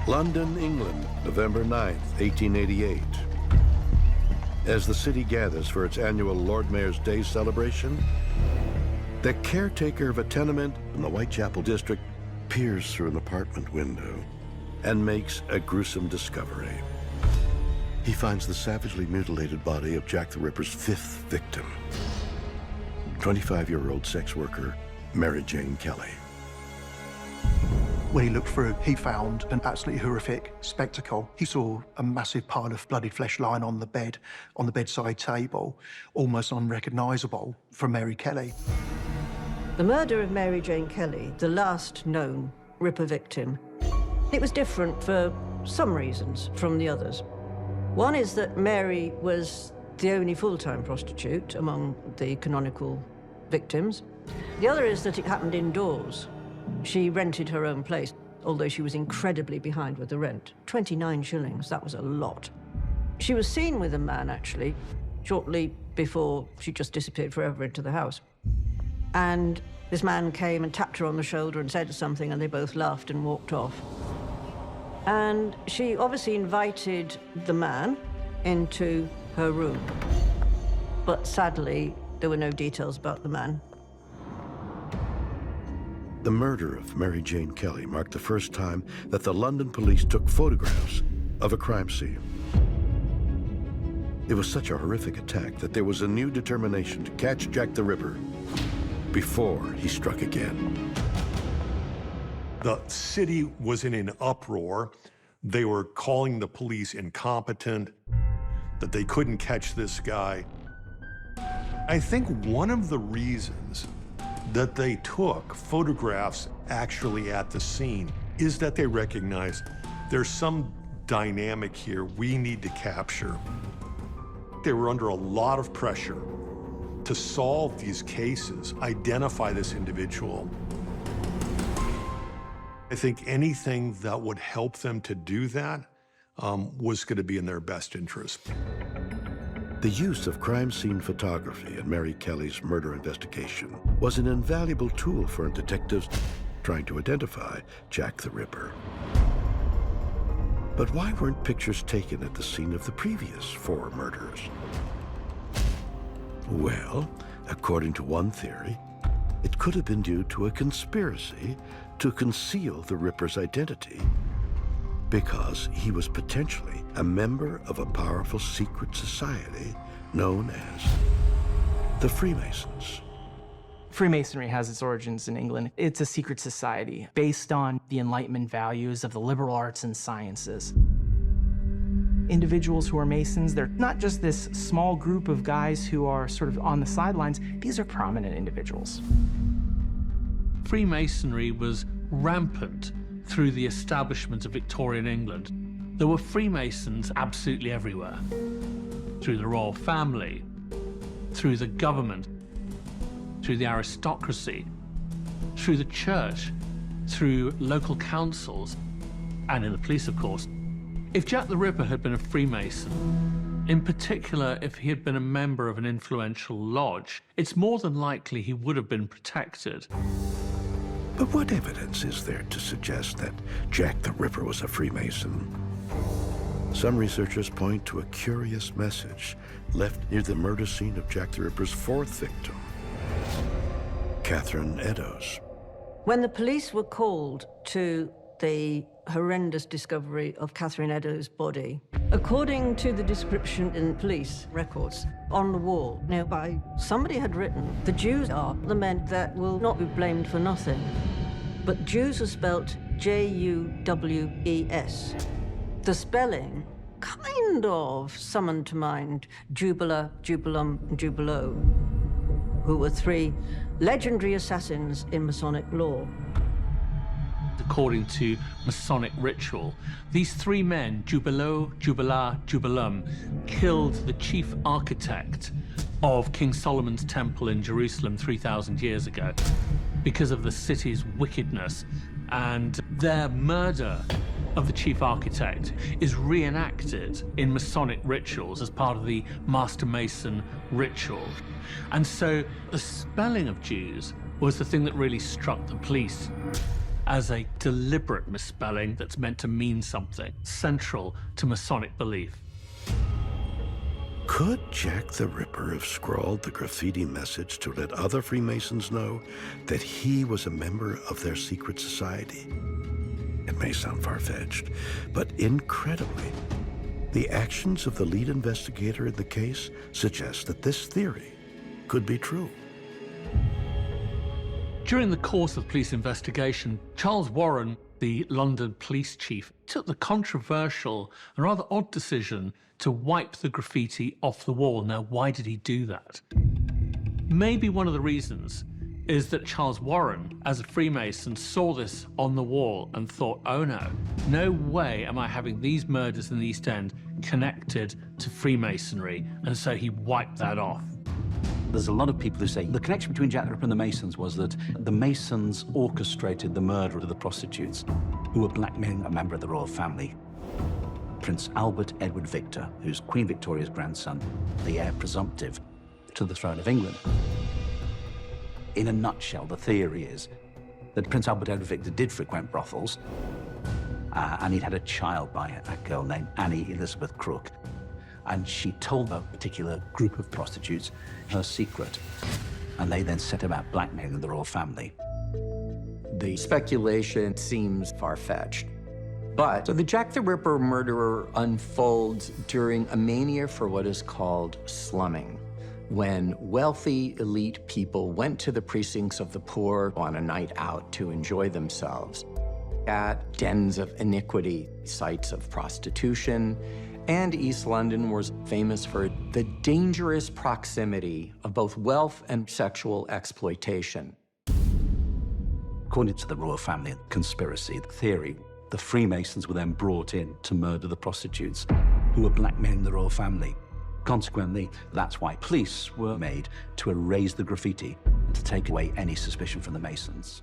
London, England, November 9th, 1888. As the city gathers for its annual Lord Mayor's Day celebration, the caretaker of a tenement in the Whitechapel district peers through an apartment window and makes a gruesome discovery. He finds the savagely mutilated body of Jack the Ripper's fifth victim, 25-year-old sex worker Mary Jane Kelly. When he looked through, he found an absolutely horrific spectacle. He saw a massive pile of bloodied flesh lying on the bed, on the bedside table, almost unrecognisable from Mary Kelly. The murder of Mary Jane Kelly, the last known Ripper victim, it was different for some reasons from the others. One is that Mary was the only full-time prostitute among the canonical victims. The other is that it happened indoors. She rented her own place, although she was incredibly behind with the rent. 29 shillings, that was a lot. She was seen with a man, actually, shortly before she just disappeared forever into the house. And this man came and tapped her on the shoulder and said something, and they both laughed and walked off. And she obviously invited the man into her room. But sadly, there were no details about the man. The murder of Mary Jane Kelly marked the first time that the London police took photographs of a crime scene. It was such a horrific attack that there was a new determination to catch Jack the Ripper before he struck again. The city was in an uproar. They were calling the police incompetent, that they couldn't catch this guy. I think one of the reasons that they took photographs actually at the scene is that they recognized there's some dynamic here we need to capture. They were under a lot of pressure to solve these cases, identify this individual. I think anything that would help them to do that was going to be in their best interest. The use of crime scene photography in Mary Kelly's murder investigation was an invaluable tool for detectives trying to identify Jack the Ripper. But why weren't pictures taken at the scene of the previous 4 murders? Well, according to one theory, it could have been due to a conspiracy to conceal the Ripper's identity because he was potentially a member of a powerful secret society known as the Freemasons. Freemasonry has its origins in England. It's a secret society based on the Enlightenment values of the liberal arts and sciences. Individuals who are Masons, they're not just this small group of guys who are sort of on the sidelines. These are prominent individuals. Freemasonry was rampant through the establishment of Victorian England. There were Freemasons absolutely everywhere. Through the royal family, through the government, through the aristocracy, through the church, through local councils, and in the police, of course. If Jack the Ripper had been a Freemason, in particular if he had been a member of an influential lodge, it's more than likely he would have been protected. But what evidence is there to suggest that Jack the Ripper was a Freemason? Some researchers point to a curious message left near the murder scene of Jack the Ripper's 4th victim, Catherine Eddowes. When the police were called to the horrendous discovery of Catherine Eddowes' body, according to the description in police records on the wall nearby, somebody had written, "The Jews are the men that will not be blamed for nothing." But Jews are spelt J-U-W-E-S. The spelling kind of summoned to mind Jubala, Jubalum, and Jubalo, who were 3 legendary assassins in Masonic law. According to Masonic ritual, these 3 men, Jubalo, Jubala, Jubalum, killed the chief architect of King Solomon's temple in Jerusalem 3,000 years ago because of the city's wickedness. And their murder of the chief architect is reenacted in Masonic rituals as part of the Master Mason ritual. And so the spelling of Jews was the thing that really struck the police. as a deliberate misspelling that's meant to mean something central to Masonic belief. Could Jack the Ripper have scrawled the graffiti message to let other Freemasons know that he was a member of their secret society? It may sound far-fetched, but incredibly, the actions of the lead investigator in the case suggest that this theory could be true. During the course of police investigation, Charles Warren, the London police chief, took the controversial and rather odd decision to wipe the graffiti off the wall. Now, why did he do that? Maybe one of the reasons is that Charles Warren, as a Freemason, saw this on the wall and thought, oh no way am I having these murders in the East End connected to Freemasonry, and so he wiped that off. There's a lot of people who say the connection between Jack the Ripper and the Masons was that the Masons orchestrated the murder of the prostitutes who were blackmailing a member of the royal family. Prince Albert Edward Victor, who's Queen Victoria's grandson, the heir presumptive to the throne of England. In a nutshell, the theory is that Prince Albert Edward Victor did frequent brothels, and he'd had a child by a girl named Annie Elizabeth Crook. And she told a particular group of prostitutes her secret, and they then set about blackmailing the royal family. The speculation seems far-fetched, but the Jack the Ripper murderer unfolds during a mania for what is called slumming, when wealthy, elite people went to the precincts of the poor on a night out to enjoy themselves at dens of iniquity, sites of prostitution, and East London was famous for the dangerous proximity of both wealth and sexual exploitation. According to the royal family conspiracy theory, the Freemasons were then brought in to murder the prostitutes who were blackmailing the royal family. Consequently, that's why police were made to erase the graffiti and to take away any suspicion from the Masons.